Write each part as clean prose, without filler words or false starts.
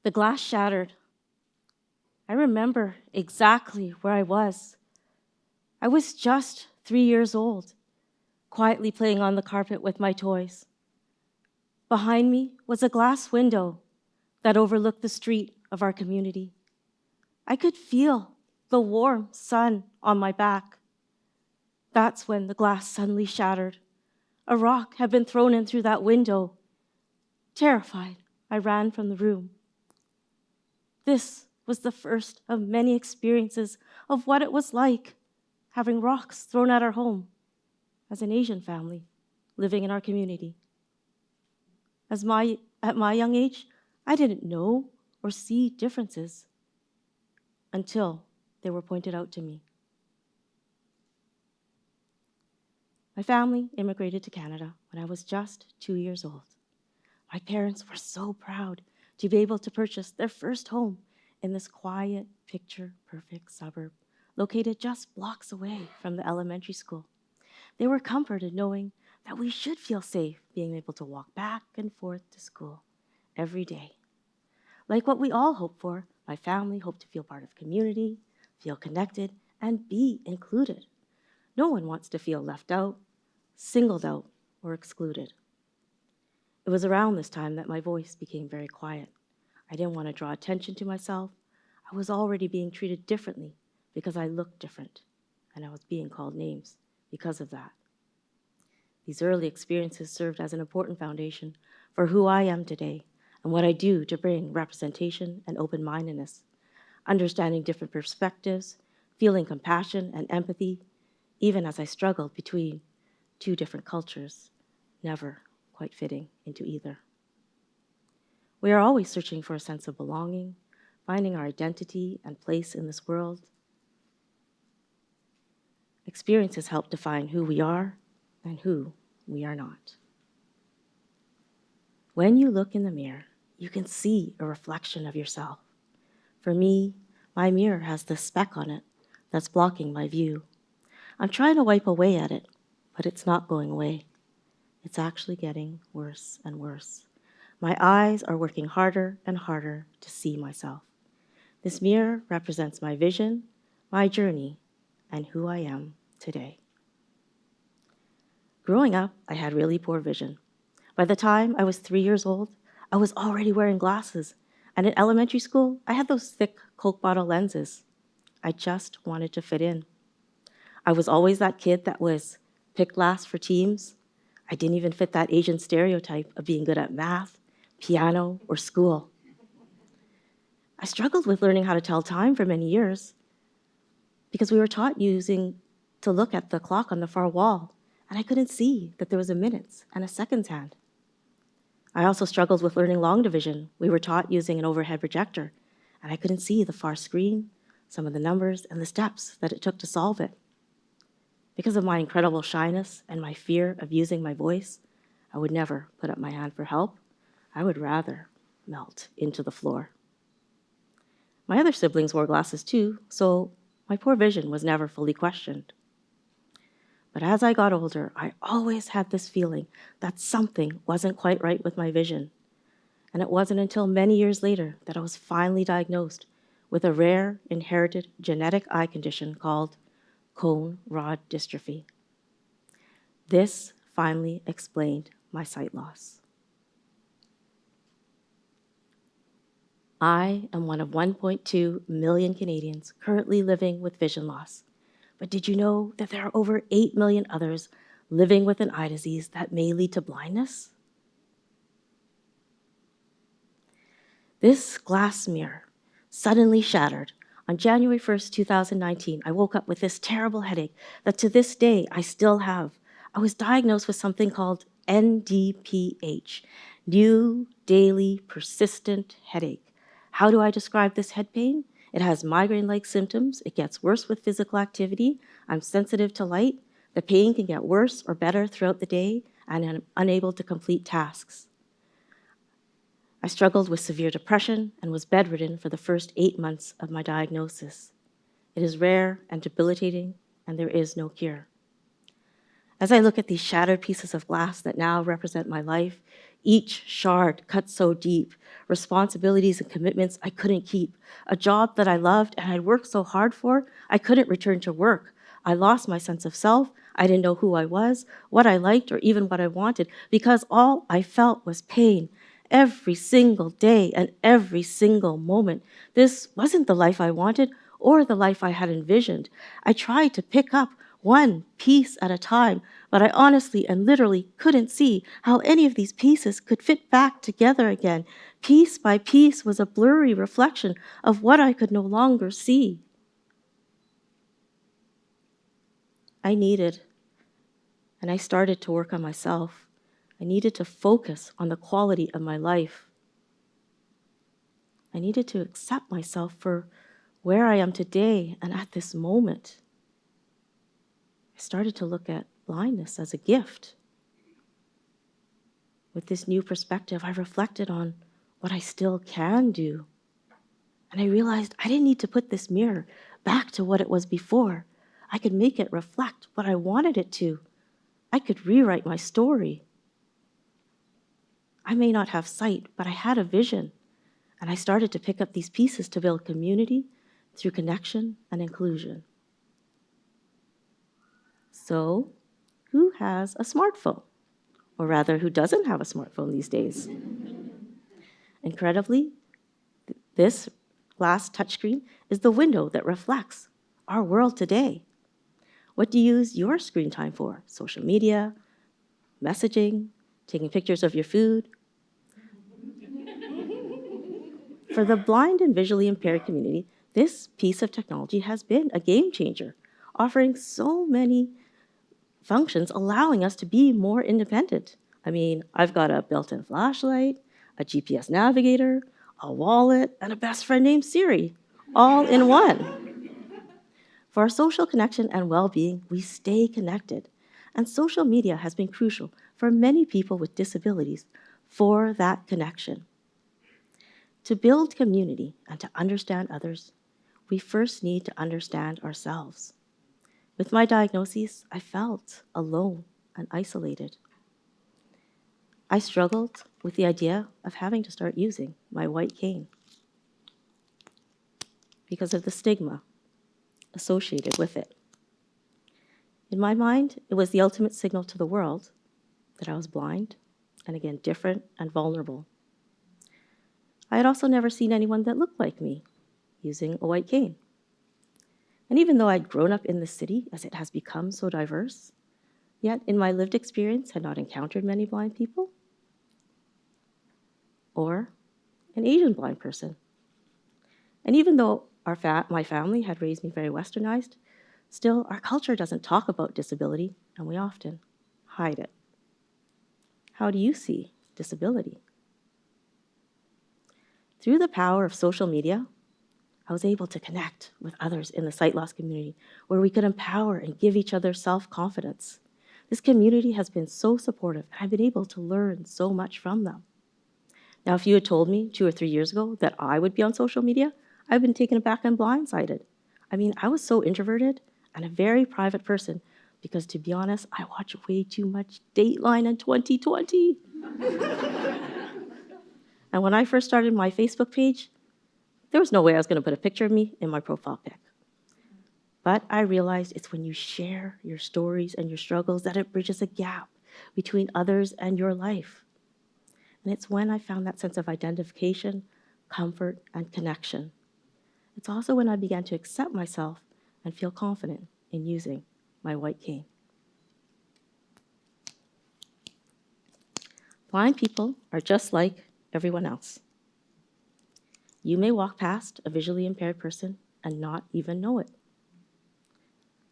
The glass shattered. I remember exactly where I was. I was just 3 years old, quietly playing on the carpet with my toys. Behind me was a glass window that overlooked the street of our community. I could feel the warm sun on my back. That's when the glass suddenly shattered. A rock had been thrown in through that window. Terrified, I ran from the room. This was the first of many experiences of what it was like having rocks thrown at our home as an Asian family living in our community. At my young age, I didn't know or see differences until they were pointed out to me. My family immigrated to Canada when I was just 2 years old. My parents were so proud to be able to purchase their first home in this quiet, picture-perfect suburb located just blocks away from the elementary school. They were comforted knowing that we should feel safe being able to walk back and forth to school every day. Like what we all hope for, my family hoped to feel part of community, feel connected, and be included. No one wants to feel left out, singled out, or excluded. It was around this time that my voice became very quiet. I didn't want to draw attention to myself. I was already being treated differently because I looked different, and I was being called names because of that. These early experiences served as an important foundation for who I am today and what I do to bring representation and open-mindedness, understanding different perspectives, feeling compassion and empathy, even as I struggled between two different cultures, never quite fitting into either. We are always searching for a sense of belonging, finding our identity and place in this world. Experiences help define who we are and who we are not. When you look in the mirror, you can see a reflection of yourself. For me, my mirror has this speck on it that's blocking my view. I'm trying to wipe away at it, but it's not going away. It's actually getting worse and worse. My eyes are working harder and harder to see myself. This mirror represents my vision, my journey, and who I am today. Growing up, I had really poor vision. By the time I was 3 years old, I was already wearing glasses, and in elementary school, I had those thick Coke bottle lenses. I just wanted to fit in. I was always that kid that was picked last for teams. I didn't even fit that Asian stereotype of being good at math, piano, or school. I struggled with learning how to tell time for many years because we were taught to look at the clock on the far wall, and I couldn't see that there was a minutes and a seconds hand. I also struggled with learning long division. We were taught using an overhead projector, and I couldn't see the far screen, some of the numbers, and the steps that it took to solve it. Because of my incredible shyness and my fear of using my voice, I would never put up my hand for help. I would rather melt into the floor. My other siblings wore glasses too, so my poor vision was never fully questioned. But as I got older, I always had this feeling that something wasn't quite right with my vision. And it wasn't until many years later that I was finally diagnosed with a rare inherited genetic eye condition called cone rod dystrophy. This finally explained my sight loss. I am one of 1.2 million Canadians currently living with vision loss. But did you know that there are over 8 million others living with an eye disease that may lead to blindness? This glass mirror suddenly shattered. On January 1st, 2019, I woke up with this terrible headache that to this day I still have. I was diagnosed with something called NDPH, New Daily Persistent Headache. How do I describe this head pain? It has migraine-like symptoms. It gets worse with physical activity. I'm sensitive to light. The pain can get worse or better throughout the day, and I'm unable to complete tasks. I struggled with severe depression and was bedridden for the first 8 months of my diagnosis. It is rare and debilitating, and there is no cure. As I look at these shattered pieces of glass that now represent my life, Each shard cut so deep, responsibilities and commitments I couldn't keep, a job that I loved and I'd worked so hard for, I couldn't return to work. I lost my sense of self. I didn't know who I was, what I liked, or even what I wanted, because all I felt was pain every single day and every single moment. This wasn't the life I wanted or the life I had envisioned. I tried to pick up one piece at a time, but I honestly and literally couldn't see how any of these pieces could fit back together again. Piece by piece was a blurry reflection of what I could no longer see. I needed, and I started to work on myself. I needed to focus on the quality of my life. I needed to accept myself for where I am today and at this moment. I started to look at blindness as a gift. With this new perspective, I reflected on what I still can do. And I realized I didn't need to put this mirror back to what it was before. I could make it reflect what I wanted it to. I could rewrite my story. I may not have sight, but I had a vision. And I started to pick up these pieces to build community through connection and inclusion. So, who has a smartphone? Or rather, who doesn't have a smartphone these days? Incredibly, this glass touchscreen is the window that reflects our world today. What do you use your screen time for? Social media, messaging, taking pictures of your food? For the blind and visually impaired community, this piece of technology has been a game changer, offering so many functions, allowing us to be more independent. I mean, I've got a built-in flashlight, a GPS navigator, a wallet, and a best friend named Siri, all in one. For our social connection and well-being, we stay connected. And social media has been crucial for many people with disabilities for that connection. To build community and to understand others, we first need to understand ourselves. With my diagnosis, I felt alone and isolated. I struggled with the idea of having to start using my white cane because of the stigma associated with it. In my mind, it was the ultimate signal to the world that I was blind and, again, different and vulnerable. I had also never seen anyone that looked like me using a white cane. And even though I'd grown up in the city, as it has become so diverse, yet in my lived experience had not encountered many blind people or an Asian blind person. And even though my family had raised me very westernized, still our culture doesn't talk about disability, and we often hide it. How do you see disability? Through the power of social media, I was able to connect with others in the sight loss community where we could empower and give each other self-confidence. This community has been so supportive, and I've been able to learn so much from them. Now, if you had told me 2 or 3 years ago that I would be on social media, I've been taken aback and blindsided. I mean, I was so introverted and a very private person because, to be honest, I watch way too much Dateline in 2020. And when I first started my Facebook page, there was no way I was going to put a picture of me in my profile pic. But I realized it's when you share your stories and your struggles that it bridges a gap between others and your life. And it's when I found that sense of identification, comfort, and connection. It's also when I began to accept myself and feel confident in using my white cane. Blind people are just like everyone else. You may walk past a visually impaired person and not even know it.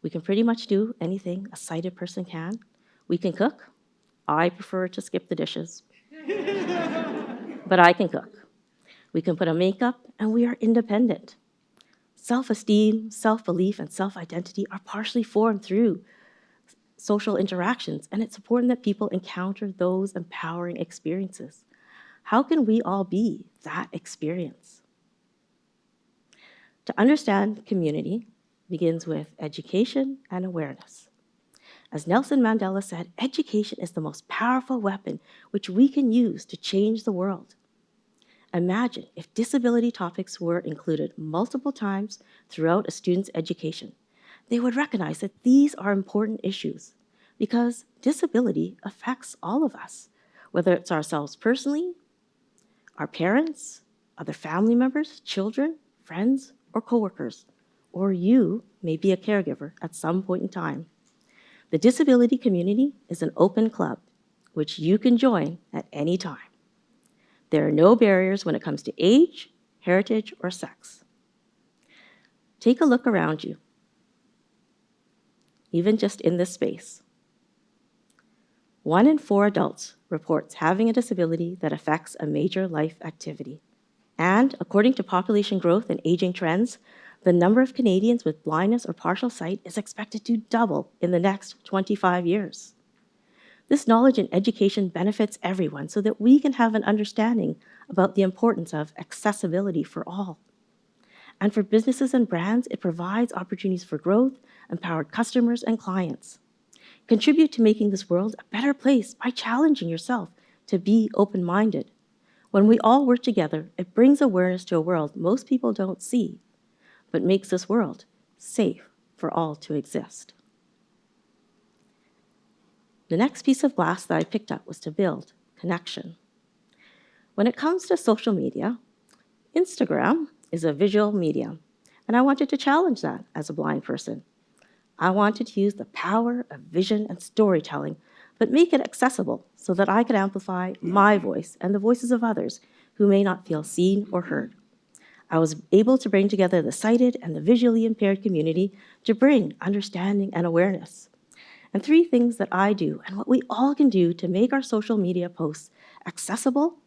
We can pretty much do anything a sighted person can. We can cook. I prefer to skip the dishes. But I can cook. We can put on makeup, and we are independent. Self-esteem, self-belief, and self-identity are partially formed through social interactions, and it's important that people encounter those empowering experiences. How can we all be that experience? To understand community begins with education and awareness. As Nelson Mandela said, education is the most powerful weapon which we can use to change the world. Imagine if disability topics were included multiple times throughout a student's education. They would recognize that these are important issues because disability affects all of us, whether it's ourselves personally, our parents, other family members, children, friends, or coworkers, or you may be a caregiver at some point in time. The disability community is an open club, which you can join at any time. There are no barriers when it comes to age, heritage, or sex. Take a look around you, even just in this space. 1 in 4 adults reports having a disability that affects a major life activity. And according to population growth and aging trends, the number of Canadians with blindness or partial sight is expected to double in the next 25 years. This knowledge and education benefits everyone so that we can have an understanding about the importance of accessibility for all. And for businesses and brands, it provides opportunities for growth, empowered customers and clients. Contribute to making this world a better place by challenging yourself to be open-minded. When we all work together, it brings awareness to a world most people don't see, but makes this world safe for all to exist. The next piece of glass that I picked up was to build connection. When it comes to social media, Instagram is a visual medium, and I wanted to challenge that as a blind person. I wanted to use the power of vision and storytelling, but make it accessible so that I could amplify my voice and the voices of others who may not feel seen or heard. I was able to bring together the sighted and the visually impaired community to bring understanding and awareness. And 3 things that I do and what we all can do to make our social media posts accessible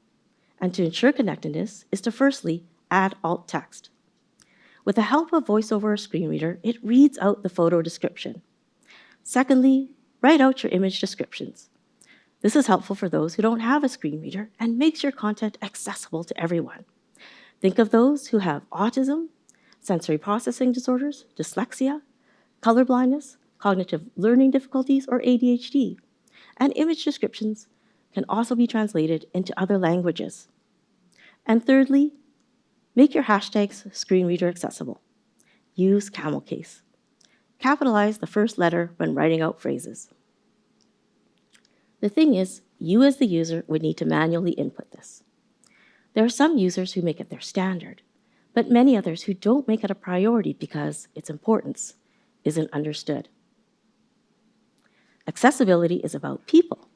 and to ensure connectedness is to firstly add alt text. With the help of VoiceOver or screen reader, it reads out the photo description. Secondly, write out your image descriptions. This is helpful for those who don't have a screen reader and makes your content accessible to everyone. Think of those who have autism, sensory processing disorders, dyslexia, colorblindness, cognitive learning difficulties, or ADHD. And image descriptions can also be translated into other languages. And thirdly, make your hashtags screen reader accessible. Use camel case. Capitalize the first letter when writing out phrases. The thing is, you as the user would need to manually input this. There are some users who make it their standard, but many others who don't make it a priority because its importance isn't understood. Accessibility is about people,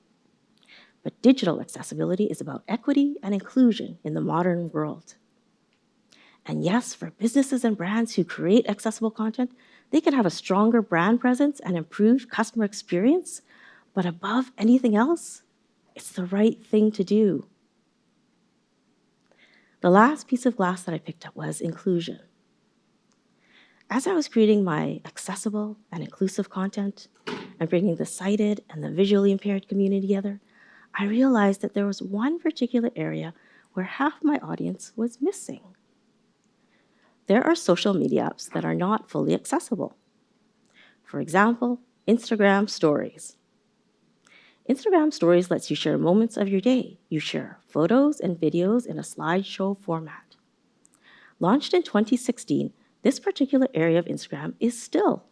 but digital accessibility is about equity and inclusion in the modern world. And yes, for businesses and brands who create accessible content, they can have a stronger brand presence and improved customer experience, but above anything else, it's the right thing to do. The last piece of glass that I picked up was inclusion. As I was creating my accessible and inclusive content and bringing the sighted and the visually impaired community together, I realized that there was one particular area where half my audience was missing. There are social media apps that are not fully accessible. For example, Instagram Stories. Instagram Stories lets you share moments of your day. You share photos and videos in a slideshow format. Launched in 2016, this particular area of Instagram is still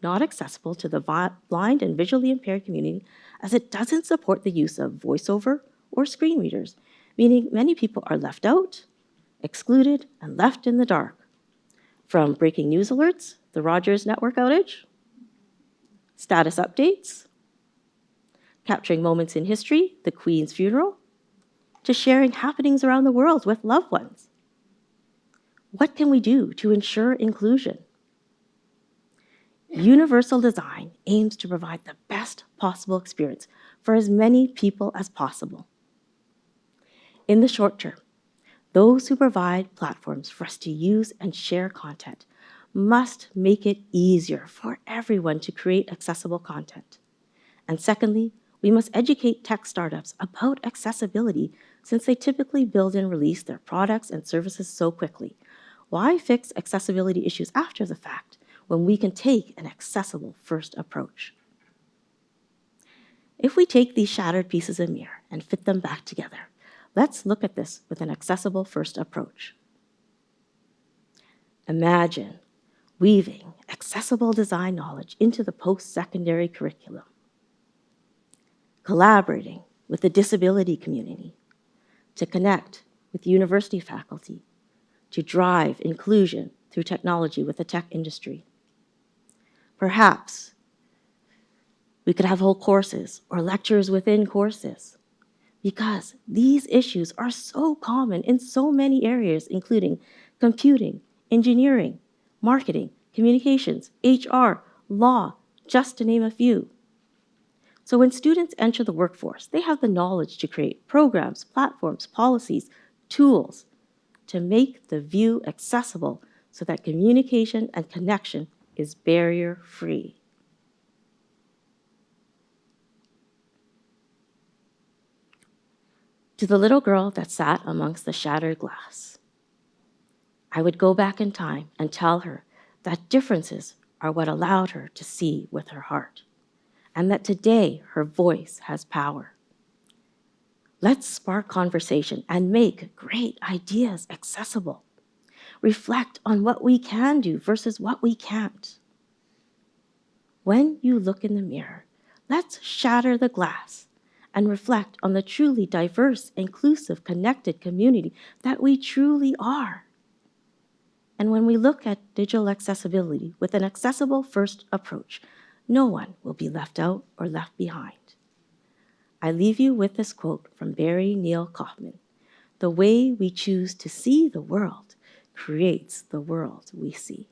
not accessible to the blind and visually impaired community as it doesn't support the use of voiceover or screen readers, meaning many people are left out, excluded, and left in the dark. From breaking news alerts, the Rogers network outage, status updates, capturing moments in history, the Queen's funeral, to sharing happenings around the world with loved ones. What can we do to ensure inclusion? Universal design aims to provide the best possible experience for as many people as possible. In the short term, those who provide platforms for us to use and share content must make it easier for everyone to create accessible content. And secondly, we must educate tech startups about accessibility since they typically build and release their products and services so quickly. Why fix accessibility issues after the fact when we can take an accessible first approach? If we take these shattered pieces of mirror and fit them back together, let's look at this with an accessible first approach. Imagine weaving accessible design knowledge into the post-secondary curriculum, collaborating with the disability community to connect with university faculty, to drive inclusion through technology with the tech industry. Perhaps we could have whole courses or lectures within courses, because these issues are so common in so many areas, including computing, engineering, marketing, communications, HR, law, just to name a few. So when students enter the workforce, they have the knowledge to create programs, platforms, policies, tools to make the view accessible so that communication and connection is barrier-free. To the little girl that sat amongst the shattered glass, I would go back in time and tell her that differences are what allowed her to see with her heart, and that today her voice has power. Let's spark conversation and make great ideas accessible. Reflect on what we can do versus what we can't. When you look in the mirror, let's shatter the glass and reflect on the truly diverse, inclusive, connected community that we truly are. And when we look at digital accessibility with an accessible first approach, no one will be left out or left behind. I leave you with this quote from Barry Neil Kaufman: "The way we choose to see the world creates the world we see."